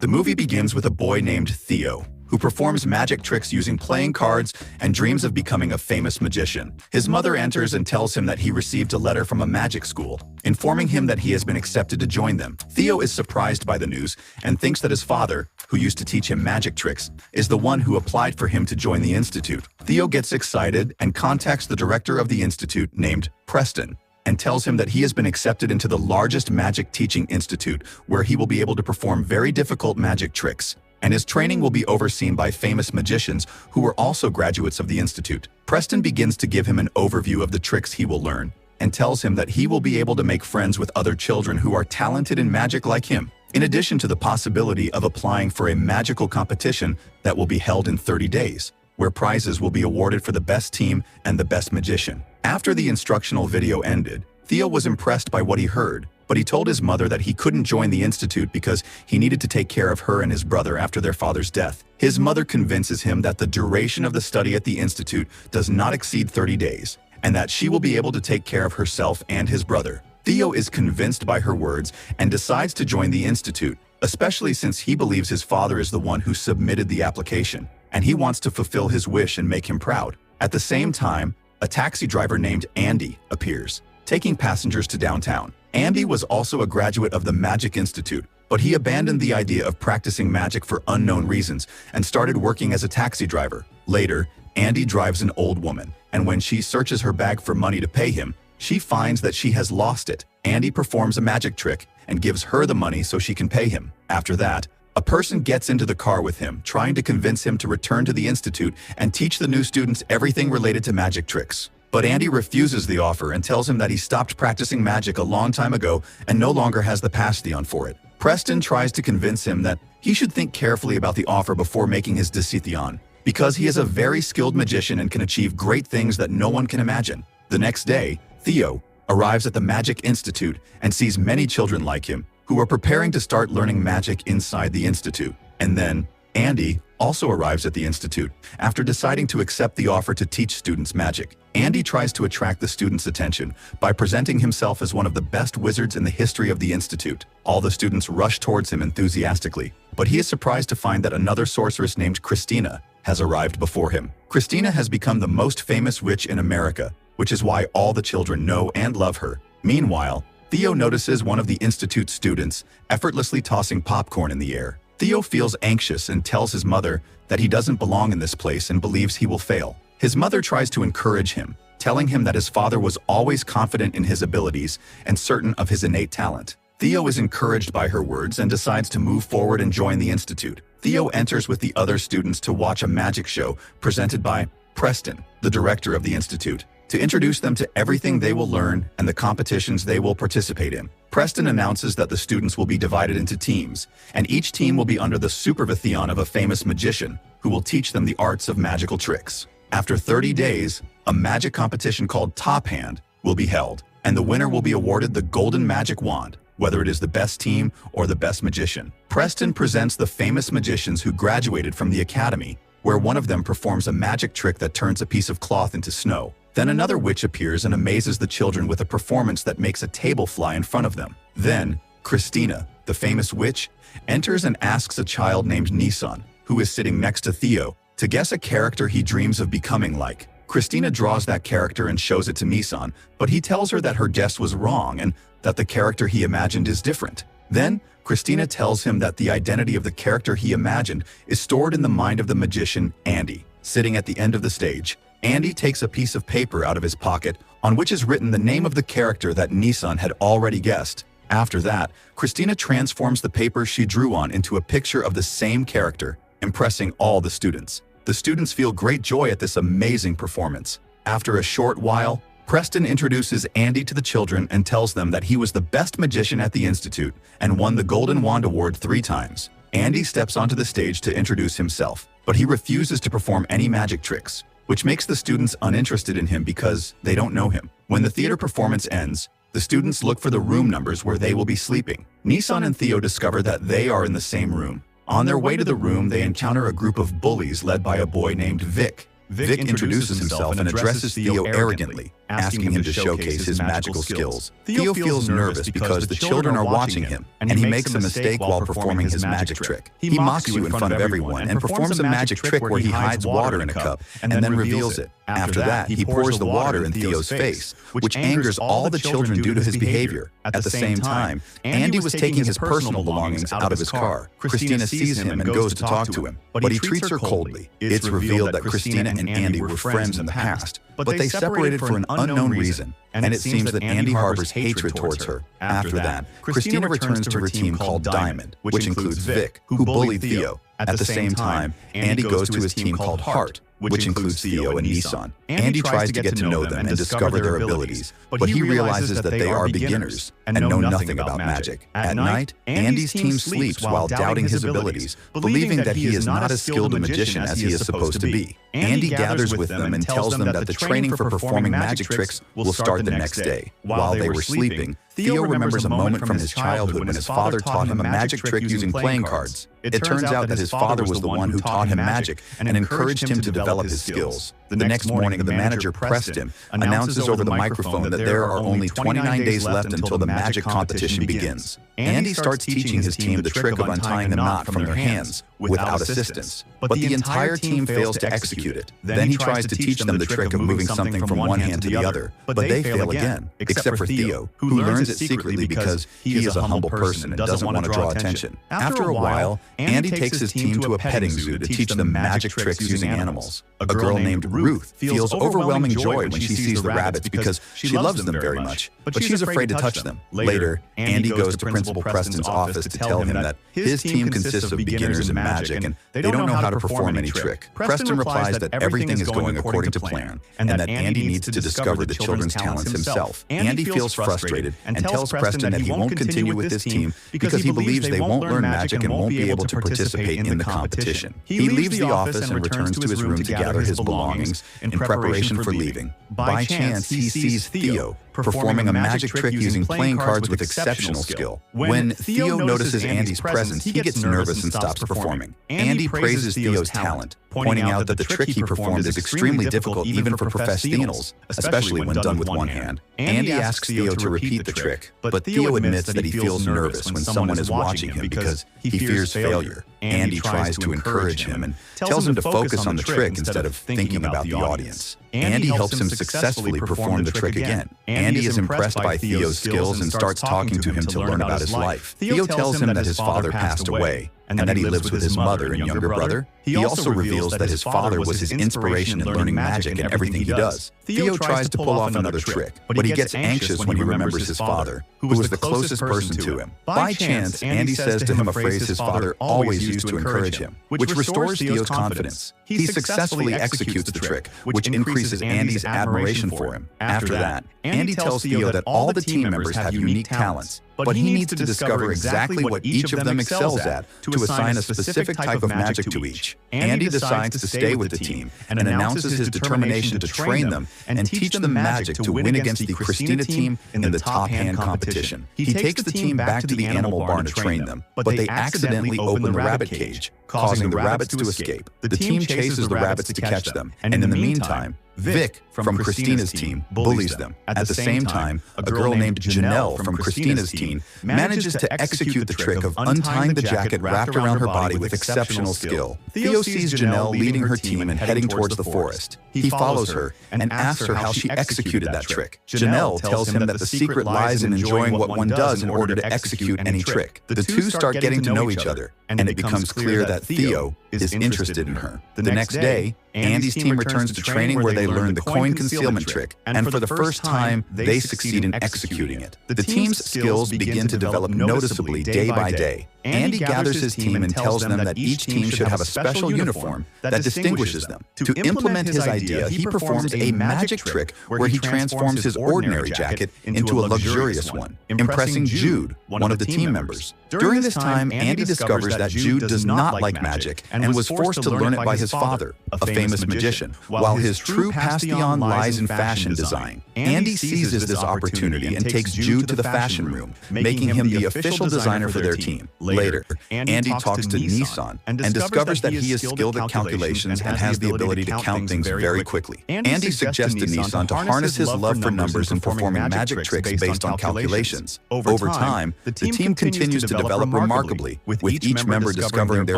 The movie begins with a boy named Theo, who performs magic tricks using playing cards and dreams of becoming a famous magician. His mother enters and tells him that he received a letter from a magic school, informing him that he has been accepted to join them. Theo is surprised by the news and thinks that his father, who used to teach him magic tricks, is the one who applied for him to join the institute. Theo gets excited and contacts the director of the institute named Preston, and tells him that he has been accepted into the largest magic teaching institute where he will be able to perform very difficult magic tricks, and his training will be overseen by famous magicians who are also graduates of the institute. Preston begins to give him an overview of the tricks he will learn, and tells him that he will be able to make friends with other children who are talented in magic like him, in addition to the possibility of applying for a magical competition that will be held in 30 days, where prizes will be awarded for the best team and the best magician. After the instructional video ended, Theo was impressed by what he heard, but he told his mother that he couldn't join the institute because he needed to take care of her and his brother after their father's death. His mother convinces him that the duration of the study at the institute does not exceed 30 days, and that she will be able to take care of herself and his brother. Theo is convinced by her words and decides to join the institute, especially since he believes his father is the one who submitted the application, and he wants to fulfill his wish and make him proud. At the same time, a taxi driver named Andy appears, taking passengers to downtown. Andy was also a graduate of the Magic Institute, but he abandoned the idea of practicing magic for unknown reasons and started working as a taxi driver. Later, Andy drives an old woman, and when she searches her bag for money to pay him, she finds that she has lost it. Andy performs a magic trick and gives her the money so she can pay him. After that, a person gets into the car with him, trying to convince him to return to the institute and teach the new students everything related to magic tricks. But Andy refuses the offer and tells him that he stopped practicing magic a long time ago and no longer has the passion for it. Preston tries to convince him that he should think carefully about the offer before making his decision, because he is a very skilled magician and can achieve great things that no one can imagine. The next day, Theo arrives at the Magic Institute and sees many children like him who are preparing to start learning magic inside the institute. And then, Andy also arrives at the institute after deciding to accept the offer to teach students magic. Andy tries to attract the students' attention by presenting himself as one of the best wizards in the history of the institute. All the students rush towards him enthusiastically, but he is surprised to find that another sorceress named Christina has arrived before him. Christina has become the most famous witch in America, which is why all the children know and love her. Meanwhile, Theo notices one of the institute students effortlessly tossing popcorn in the air. Theo feels anxious and tells his mother that he doesn't belong in this place and believes he will fail. His mother tries to encourage him, telling him that his father was always confident in his abilities and certain of his innate talent. Theo is encouraged by her words and decides to move forward and join the institute. Theo enters with the other students to watch a magic show presented by Preston, the director of the institute, to introduce them to everything they will learn and the competitions they will participate in. Preston announces that the students will be divided into teams, and each team will be under the supervision of a famous magician who will teach them the arts of magical tricks. After 30 days, a magic competition called Top Hand will be held, and the winner will be awarded the Golden Magic Wand, whether it is the best team or the best magician. Preston presents the famous magicians who graduated from the academy, where one of them performs a magic trick that turns a piece of cloth into snow. Then another witch appears and amazes the children with a performance that makes a table fly in front of them. Then, Christina, the famous witch, enters and asks a child named Nissan, who is sitting next to Theo, to guess a character he dreams of becoming like. Christina draws that character and shows it to Nissan, but he tells her that her guess was wrong and that the character he imagined is different. Then, Christina tells him that the identity of the character he imagined is stored in the mind of the magician Andy. Sitting at the end of the stage, Andy takes a piece of paper out of his pocket on which is written the name of the character that Nissan had already guessed. After that, Christina transforms the paper she drew on into a picture of the same character, impressing all the students. The students feel great joy at this amazing performance. After a short while, Preston introduces Andy to the children and tells them that he was the best magician at the institute and won the Golden Wand Award 3 times. Andy steps onto the stage to introduce himself, but he refuses to perform any magic tricks, which makes the students uninterested in him because they don't know him. When the theater performance ends, the students look for the room numbers where they will be sleeping. Nissan and Theo discover that they are in the same room. On their way to the room, they encounter a group of bullies led by a boy named Vic. Vic introduces himself and addresses Theo arrogantly, asking him to showcase his magical skills. Theo feels nervous because the children are watching him, and he makes a mistake while performing his magic trick. He mocks you in front of everyone and performs a magic trick where he hides water in a cup and then reveals it. After that, he pours the water in Theo's face, which angers all the children due to his behavior. At the same time, Andy was taking his personal belongings out of his car. Christina sees him and goes to talk to him, but he treats her coldly. It's revealed that Christina and Andy were friends in the past, but they separated for an unknown reason, and it seems that Andy harbors hatred towards her. After that, Christina returns to her team called Diamond, which includes Vic, who bullied Theo. At the same time, Andy goes to his team called Heart, which includes Theo and Nissan. Andy tries to get to know them and discover their abilities, but he realizes that they are beginners and know nothing about magic. At night, Andy's team sleeps while doubting his abilities, believing that he is not as skilled a magician as he is supposed to be. Andy gathers with them and tells them that the training for performing magic tricks will start the next day. While they were sleeping, Theo remembers a moment from his childhood when his father taught him a magic trick using playing cards. It turns out that his father was the one who taught him magic and encouraged him to develop his skills. The next morning, the manager Preston announces over the microphone that there are only 29 days left until the magic competition begins. Andy starts teaching his team the trick of untying the knot from their hands without assistance, but the entire team fails to execute it. Then he tries to teach them the trick of moving something from one hand to the other, but they fail again, except for Theo, who learns it secretly because he is a humble person and doesn't want to draw attention. After a while, Andy takes his team to a petting zoo to teach them magic tricks using animals. A girl named Ruth feels overwhelming joy when she sees the rabbits because she loves them very much, but she's afraid to touch them. Later, Andy goes to Principal Preston's office to tell him that his team consists of beginners in magic and they don't know how to perform any trick. Preston replies that everything is going according to plan and that Andy needs to discover the children's talents himself. Andy feels frustrated and tells Preston that he won't continue with his team because he believes they won't learn magic and won't be able to participate in the competition. He leaves the office and returns to his room to gather his belongings in preparation for leaving. By chance, he sees Theo performing a magic trick using playing cards with exceptional skill. When Theo notices Andy's presence, he gets nervous and stops performing. Andy praises Theo's talent, pointing out that the trick he performed is extremely difficult even for professionals, especially when done with one hand. Andy asks Theo to repeat the trick, but Theo admits that he feels nervous when someone is watching him because he fears failure. Andy tries to encourage him and tells him to focus on the trick instead of thinking about the audience. Andy helps him successfully perform the trick again. Andy is impressed by Theo's skills and starts talking to him to learn about his life. Theo tells him that his father passed away and that he lives with his mother and younger brother. He also reveals that his father was his inspiration in learning magic and everything he does. Theo tries to pull off another trick, but he gets anxious when he remembers his father, who was the closest person to him. By chance, Andy says to him a phrase his father always used to encourage him, which restores Theo's confidence. He successfully executes the trick, which increases Andy's admiration for him. After that, Andy tells Theo that all the team members have unique talents, but he needs to discover exactly what each of them excels at to assign a specific type of magic to each. Andy decides to stay with the team and announces his determination to train them and teach them magic to win against the Christina team in the top hand competition. He takes the team back to the animal barn to train them, but they accidentally open the rabbit cage, causing the rabbits to escape. The team chases the rabbits to catch them, and in the meantime, Vic from Christina's team bullies them. At the same time, a girl named Janelle from Christina's team manages to execute the trick of untying the jacket wrapped around her body with exceptional skill. Theo sees Janelle leading her team and heading towards the forest. He follows her and asks her how she executed that trick. Janelle tells him that the secret lies in enjoying what one does in order to execute any trick. The two start getting to know each other, and it becomes clear that Theo is interested in her. The next day, Andy's team returns to training where they learn the coin concealment trick, and for the first time, they succeed in executing it. The team's skills begin to develop noticeably day by day. Andy gathers his team and tells them that each team should have a special uniform that distinguishes them. To implement his idea, he performs a magic trick where he transforms his ordinary jacket into a luxurious one, impressing Jude, one of the team members. During this time, Andy discovers that Jude does not like magic and was forced to learn it by his father, a famous magician, while his true Passion lies in fashion design. Andy seizes this opportunity and takes Jude to the fashion room, making him the official designer for their team. Later, Andy talks to Nissan and discovers that he is skilled at calculations and has the ability to count things very quickly. Andy suggests to Nissan to harness his love for numbers and performing magic tricks based on calculations. Over time, the team continues to develop remarkably, with each member discovering their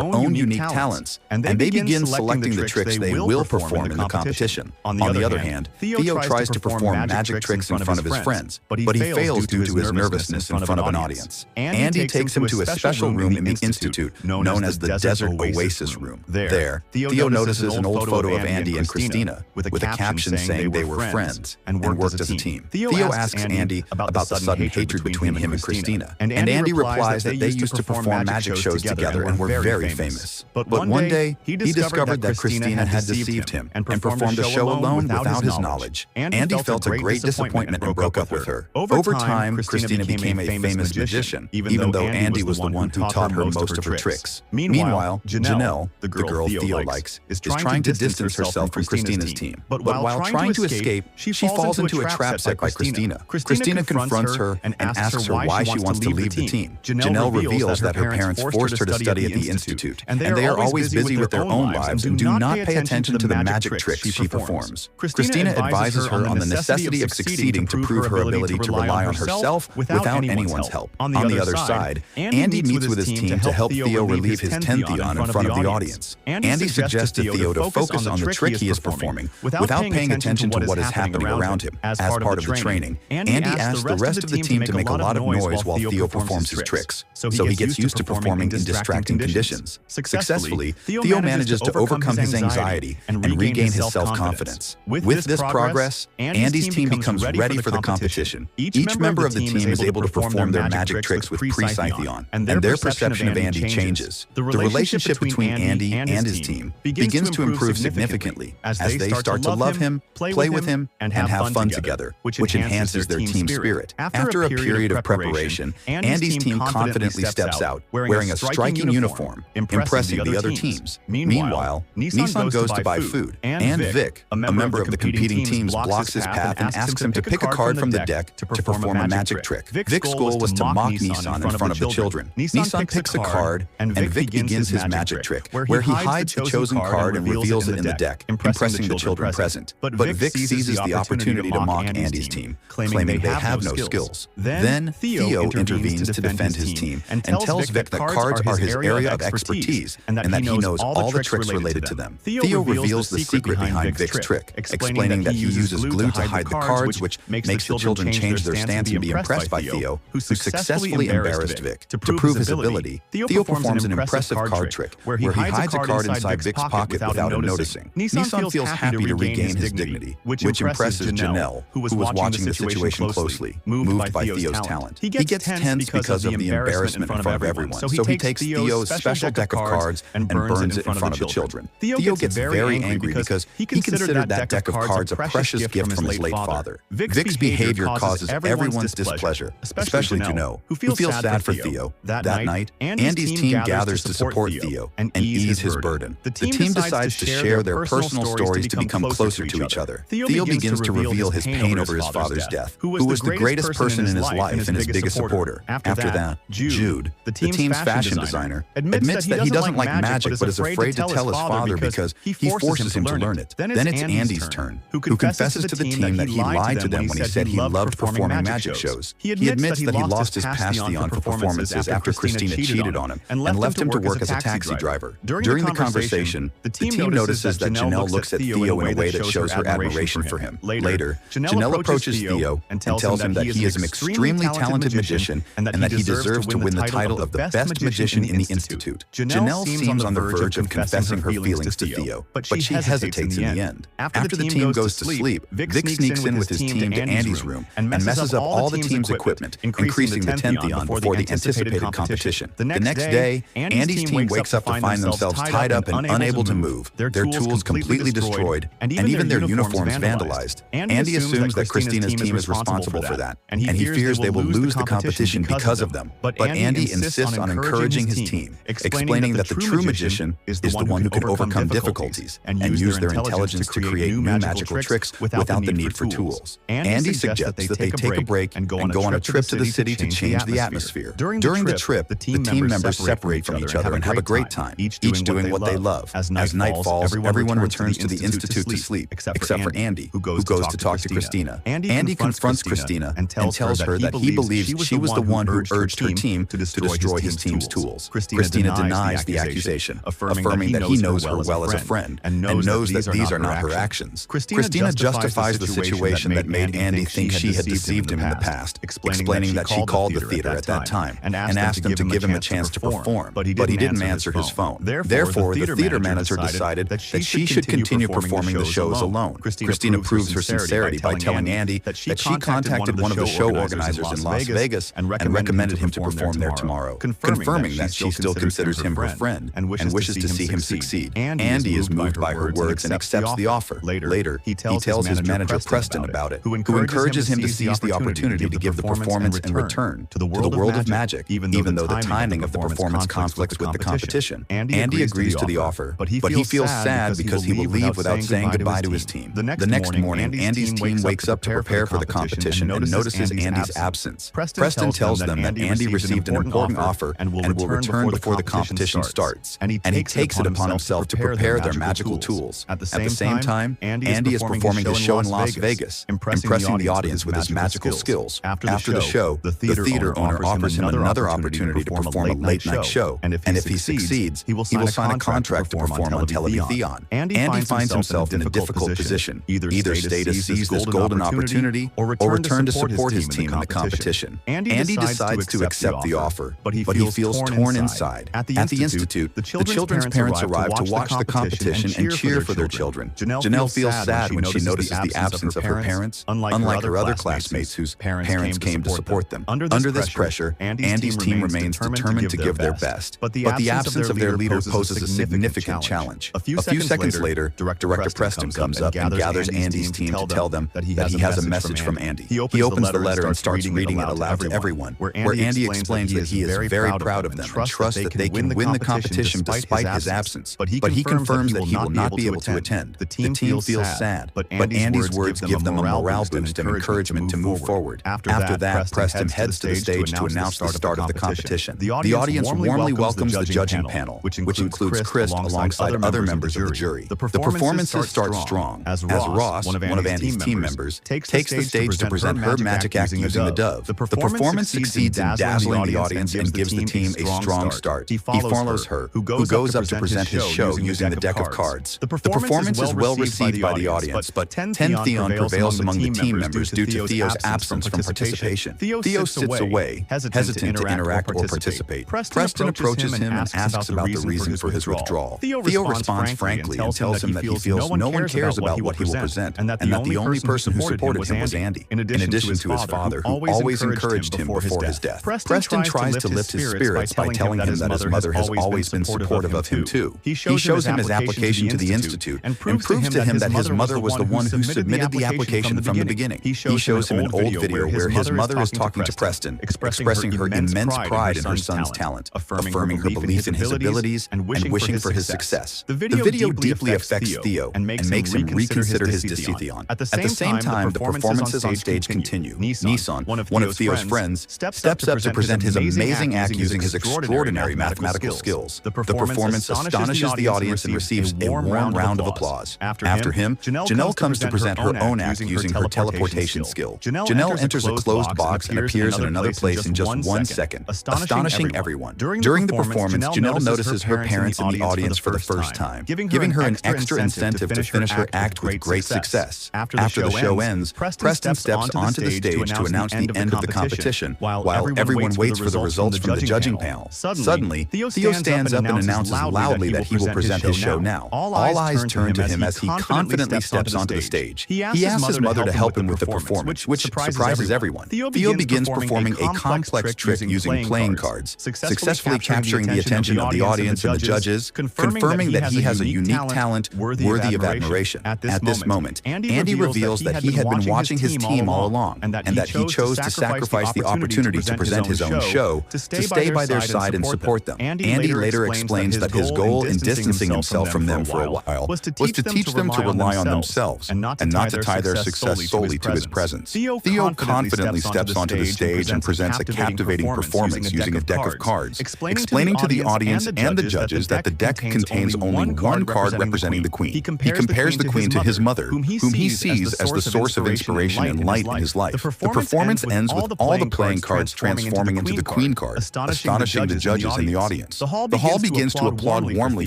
own unique talents, and they begin selecting the tricks they will perform in the competition. On the other hand, Theo tries to perform magic tricks in front of his friends, but he fails due to his nervousness in front of an audience. Andy takes him to a special room in the Institute known as the Desert Oasis Room. There, Theo notices an old photo of Andy and Christina with a caption saying they were friends and worked as a team. Theo asks Andy about the sudden hatred between him and Christina, and Andy replies that they used to perform magic shows together and were very famous. But one day, he discovered that Christina had deceived him and performed a show alone without his knowledge. Andy felt a great disappointment and broke up with her. Over time, Christina became a famous magician, even though Andy was the one who taught her most of her tricks. Meanwhile, Janelle, the girl Theo likes, is trying to distance herself from Christina's team. But while trying to escape, she falls into a trap set by Christina. Christina confronts her and asks her why she wants to leave the team. Janelle reveals that her parents forced her to study at the Institute, and they are always busy with their own lives and do not pay attention to the magic tricks she performs. Christina advises her on the necessity of succeeding to prove her ability to rely on herself without anyone's help. On the other side, Andy meets with his team to help Theo relieve his tension in front of the audience. Andy suggests to Theo to focus on the trick he is performing without paying attention to what is happening around him. As part of the training, Andy asks the rest of the team to make a lot of noise while Theo performs his tricks, so he gets used to performing in distracting conditions. Successfully, Theo manages to overcome his anxiety and regain his self-confidence. With this progress, Andy's team becomes ready for the competition. Each member of the team is able to perform their magic tricks with Pre-Scythion, and their perception of Andy changes. The relationship between Andy and his team begins to improve significantly as they start to love him, play with him, and have fun together, which enhances their team spirit. After a period of preparation, Andy's team confidently steps out, wearing a striking uniform, impressing the other teams. Meanwhile, Nissan goes to buy food, and Vic, a member of the competing teams, blocks his path and asks him to pick a card from the deck to perform a magic trick. Vic's goal was to mock Nissan in front of the children. Nissan picks a card, and Vic begins his magic trick, where he hides the chosen card and reveals it in the deck, impressing the children present. But Vic seizes the opportunity to mock Andy's team, claiming they have no skills. Then Theo intervenes to defend his team and tells Vic that cards are his area of expertise and that he knows all the tricks related to them. Theo reveals the secret behind Vic's trick, explaining that he uses glue to hide the cards, which makes the children change their stance and be impressed by Theo, who successfully embarrassed Vic. To prove his ability, Theo performs an impressive card trick where he hides a card inside Vic's pocket without him noticing. Nissan feels happy to regain his dignity, which impresses Janelle, who was watching the situation closely, moved by Theo's talent. He gets tense because of the embarrassment in front of everyone, so he takes Theo's special deck of cards and burns it in front of the children. Theo gets very angry because he considered that deck of cards a precious gift from his late father. Vic's behavior causes everyone's displeasure, especially Janelle, who feels sad for Theo. That night, Andy's team gathers to support Theo and ease his burden. The team decides to share their personal stories to become closer to each other. Theo begins to reveal his pain over his father's death, who was the greatest person in his life and his biggest supporter. After that, Jude, the team's fashion designer, admits that he doesn't like magic but is afraid to tell his father because he forces him to learn it. Then it's Andy's turn, who confesses to the team that he lied to them when he said he loved performing magic shows. He admits that he lost his Passion for performances after Christina cheated on him and left him to work as a taxi driver. During the conversation, the team notices that Janelle looks at Theo in a way that shows her admiration for him. Later, Janelle approaches Theo and tells him that he is an extremely talented magician and that he deserves to win the title of the best magician in the Institute. Janelle seems on the verge of confessing her feelings to Theo, but she hesitates in the end. After the team goes to sleep, Vic sneaks in with his team to Andy's room and messes up all the team's equipment, increasing the tension before the anticipated competition. The next day, Andy's team wakes up to find themselves tied up and unable to move, their tools completely destroyed, and even their uniforms vandalized. Andy assumes that Christina's team is responsible for that, and he fears they will lose the competition because of them. But Andy insists on encouraging his team, explaining that the true magician is the one who can overcome difficulties difficulties and use their intelligence to create new magical tricks without the need for tools. Andy suggests that they take a break and go on a trip to the city to change the atmosphere. During the trip, the team members separate from each other and have a great time, each doing what they love. As night falls, everyone returns to the Institute to sleep, except for Andy, who goes to talk to Christina. Andy confronts Christina and tells her that he believes she was the one who urged her team to destroy his team's tools. Christina denies the accusation, affirming that he knows her well as a friend and knows that these are not her actions. Christina justifies the situation that made Andy think she had deceived him in the past, explaining that she called the theater at that time and asked him to give him a chance to perform, but he didn't answer his phone. Therefore, the theater manager decided that she should continue performing the shows alone. Christina proves her sincerity by telling Andy that she contacted one of the show organizers in Las Vegas and recommended him to perform there tomorrow, confirming that she still considers him her friend and wishes to see him succeed. Andy is moved by her words and accepts the offer. Later, he tells his manager Preston about it, who encourages him to seize the opportunity to give the performance and return to the world of magic, even though the timing of the performance conflicts with the competition. Andy agrees to the offer, but he feels sad because he will leave without saying goodbye to his team. The next morning, Andy's team wakes up to prepare for the competition and notices Andy's absence. Preston tells them that Andy received an important offer and will return before the competition starts, and he takes it upon himself to prepare their magical tools. At the same time, Andy is performing his show in Las Vegas, impressing the audience with his magical skills. After the show, the theater owner offers him another opportunity to perform a late-night show, and if he succeeds, he will sign a contract to perform on Television. Andy finds himself in a difficult position, either stay to seize this golden opportunity or return to support his team in the competition. Andy decides to accept the offer, but he feels torn inside. At the Institute, the children's parents arrive to watch the competition and cheer for their children. Janelle feels sad when she notices the absence of her parents, unlike her other classmates whose parents came to support them. Under this pressure, Andy's team remains determined to give their best, but the absence of their leader poses a significant challenge. A few seconds later, Director Preston comes up and gathers Andy's team to tell them that he has a message from Andy. He opens the letter and starts reading it aloud to everyone, where Andy explains that he is very proud of them and trusts that they can win the competition despite his absence, but he confirms that he will not be able to attend. The team feels sad, but Andy's words give them a morale boost and encouragement to move forward. After that, Preston heads to the stage to announce the start of the competition. The audience warmly welcomes the judging panel, which includes Chris alongside other members of the jury. The performances start strong, as Ross, one of Andy's team members, takes the stage to present her magic act using the dove. The performance succeeds in dazzling the audience and gives the team a strong start. He follows her, who goes up to present his show using the deck of cards. The performance is well received by the audience, but Theon prevails among the team members due to Theo's absence from participation. Theo sits away, hesitant to interact or participate. Preston approaches him and asks about the reason for his withdrawal. Theo responds frankly and tells him that he feels no one cares about what he will present, and that the only person who supported him was Andy, in addition to his father, who always encouraged him before his death. Preston tries to lift his spirits by telling him that his mother has always been supportive of him too. He shows him his application to the Institute and proves to him that his mother was the one who submitted the application from the beginning. He shows him an old video where his mother is talking to Preston, expressing her immense pride in her son's talent, affirming her belief in his abilities, and wishing for his success. The video deeply affects Theo and makes him reconsider his decision. At the same time, the performances on stage continue. Nissan, one of Theo's friends, steps up to present his amazing act using his extraordinary mathematical skills. The performance astonishes the audience and receives a warm round of applause. After him, Janelle comes to present her own act using her teleportation skill. Janelle enters a closed box and appears in another place in just 1 second, astonishing everyone. During the performance, Janelle notices her parents in the audience for the first time, giving her an extra incentive to finish her act with great success. After the show ends, Preston steps onto the stage to announce the end of the competition, while everyone waits for the results from the judging panel. Suddenly, Theo stands up and announces loudly that he will present his show now. All eyes turn to him as he confidently steps onto the stage. He asks his mother to help him with the performance, which surprises everyone. Theo begins performing a complex trick using playing cards, successfully capturing the attention of the audience and the judges, confirming that he has a unique talent worthy of admiration. At this moment, Andy reveals that he had been watching his team all along, and that he chose to sacrifice the opportunity to present his own show to stay by their side and support them. Andy later explains that his goal in distancing himself from from them for a while was to teach them to rely on themselves and not to tie their success solely to his presence. Theo confidently steps onto the stage and presents a captivating performance using a deck of cards, explaining to the audience and the judges that the deck contains only one card representing the queen. He compares the queen to his mother, whom he sees as the source of inspiration and light in his life. The performance ends with all the playing cards transforming into the queen card, astonishing the judges and the audience. The hall begins to applaud warmly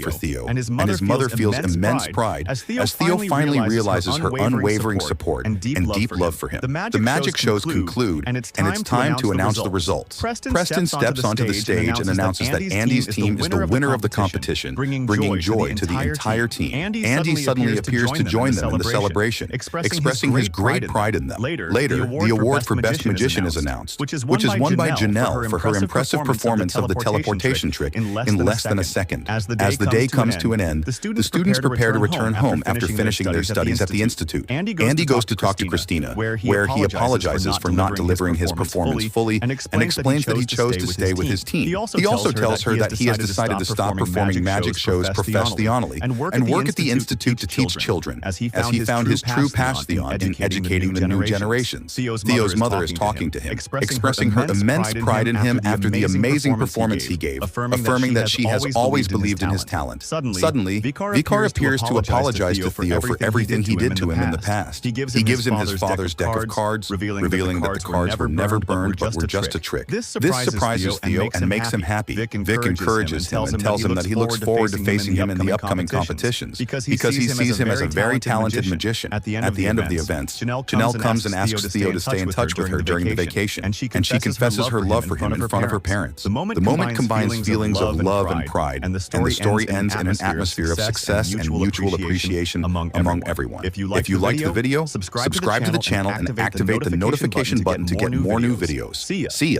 for Theo, and his mother feels immense pride as Theo finally realizes her unwavering support and deep love for him. The magic shows conclude, and it's time to announce the results. Preston steps onto the stage and announces that Andy's team is the winner of the competition, bringing joy to the entire team. Andy suddenly appears to join them in the celebration, expressing his great pride in them. Later, the award for Best Magician is announced, which is won by Janelle for her impressive performance of the teleportation trick in less than a second. As the day comes to an end, the students prepare to return home after finishing their studies at the Institute. Andy goes to talk to Christina, where he apologizes for not delivering his performance fully and explains that he chose to stay with his team. He also tells her that he has decided to stop performing magic shows professionally and work at the Institute to teach children, as he found his true passion in educating the new generations. Theo's mother is talking to him, expressing her immense pride in him after the amazing performance he gave, affirming that she has always believed in his talent. Suddenly, Vicar appears to apologize to Theo for everything he did to him in the past. He gives him his father's deck of cards, revealing that the cards were never burned but were just a trick. This surprises Theo and makes him happy. Vic encourages him and tells him that he looks forward to facing him in the upcoming competitions because he sees him as a very talented magician. At the end of the events, Janelle comes and asks Theo to stay in touch with her during the vacation, and she confesses her love for him in front of her parents. The moment combines feelings of love and pride, and the story ends in an atmosphere of success and mutual appreciation among everyone. If you liked the video, subscribe to the channel and activate the notification button to get more new videos. See ya!